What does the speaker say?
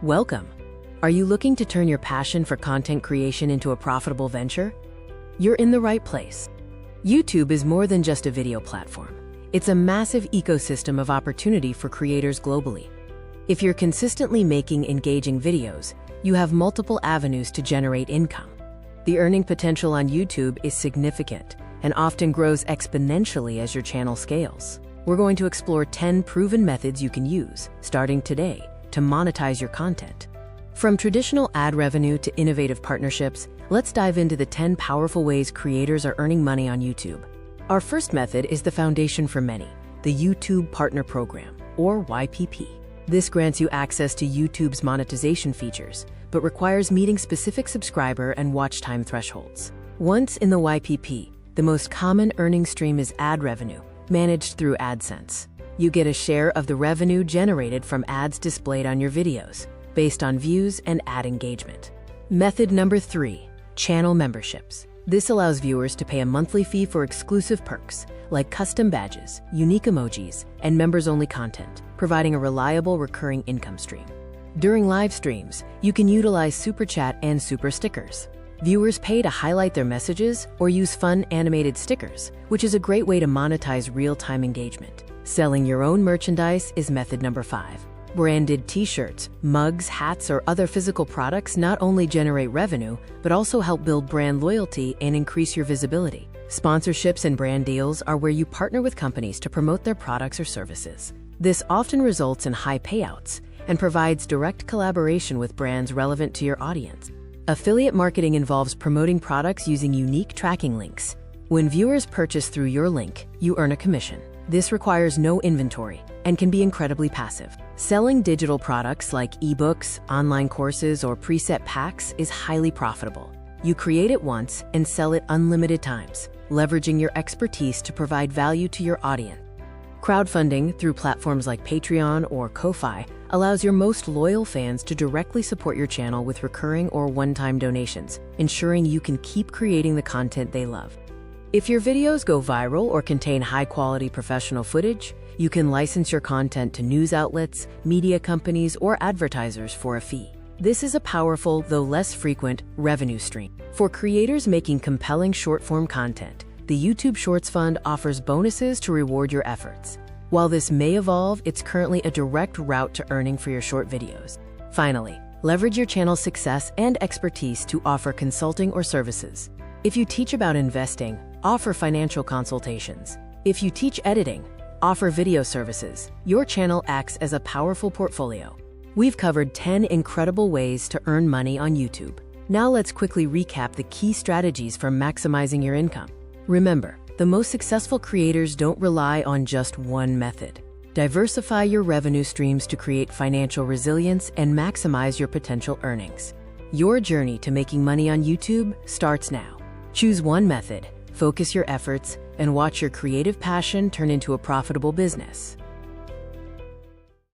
Welcome! Are you looking to turn your passion for content creation into a profitable venture? You're in the right place. YouTube is more than just a video platform. It's a massive ecosystem of opportunity for creators globally. If you're consistently making engaging videos, you have multiple avenues to generate income. The earning potential on YouTube is significant and often grows exponentially as your channel scales. We're going to explore 10 proven methods you can use, starting today, to monetize your content. From traditional ad revenue to innovative partnerships, let's dive into the 10 powerful ways creators are earning money on YouTube. Our first method is the foundation for many, the YouTube Partner Program, or YPP. This grants you access to YouTube's monetization features, but requires meeting specific subscriber and watch time thresholds. Once in the YPP, the most common earning stream is ad revenue, managed through AdSense. You get a share of the revenue generated from ads displayed on your videos, based on views and ad engagement. Method number 3, channel memberships. This allows viewers to pay a monthly fee for exclusive perks, like custom badges, unique emojis, and members-only content, providing a reliable recurring income stream. During live streams, you can utilize Super Chat and Super Stickers. Viewers pay to highlight their messages or use fun animated stickers, which is a great way to monetize real-time engagement. Selling your own merchandise is method number 5. Branded t-shirts, mugs, hats, or other physical products not only generate revenue, but also help build brand loyalty and increase your visibility. Sponsorships and brand deals are where you partner with companies to promote their products or services. This often results in high payouts and provides direct collaboration with brands relevant to your audience. Affiliate marketing involves promoting products using unique tracking links. When viewers purchase through your link, you earn a commission. This requires no inventory and can be incredibly passive. Selling digital products like ebooks, online courses, or preset packs is highly profitable. You create it once and sell it unlimited times, leveraging your expertise to provide value to your audience. Crowdfunding through platforms like Patreon or Ko-Fi allows your most loyal fans to directly support your channel with recurring or one-time donations, ensuring you can keep creating the content they love. If your videos go viral or contain high-quality professional footage, you can license your content to news outlets, media companies, or advertisers for a fee. This is a powerful, though less frequent, revenue stream. For creators making compelling short-form content, the YouTube Shorts Fund offers bonuses to reward your efforts. While this may evolve, it's currently a direct route to earning for your short videos. Finally, leverage your channel's success and expertise to offer consulting or services. If you teach about investing, offer financial consultations. If you teach editing, offer video services. Your channel acts as a powerful portfolio. We've covered 10 incredible ways to earn money on YouTube. Now let's quickly recap the key strategies for maximizing your income. Remember, the most successful creators don't rely on just one method. Diversify your revenue streams to create financial resilience and maximize your potential earnings. Your journey to making money on YouTube starts now. Choose one method, focus your efforts, and watch your creative passion turn into a profitable business.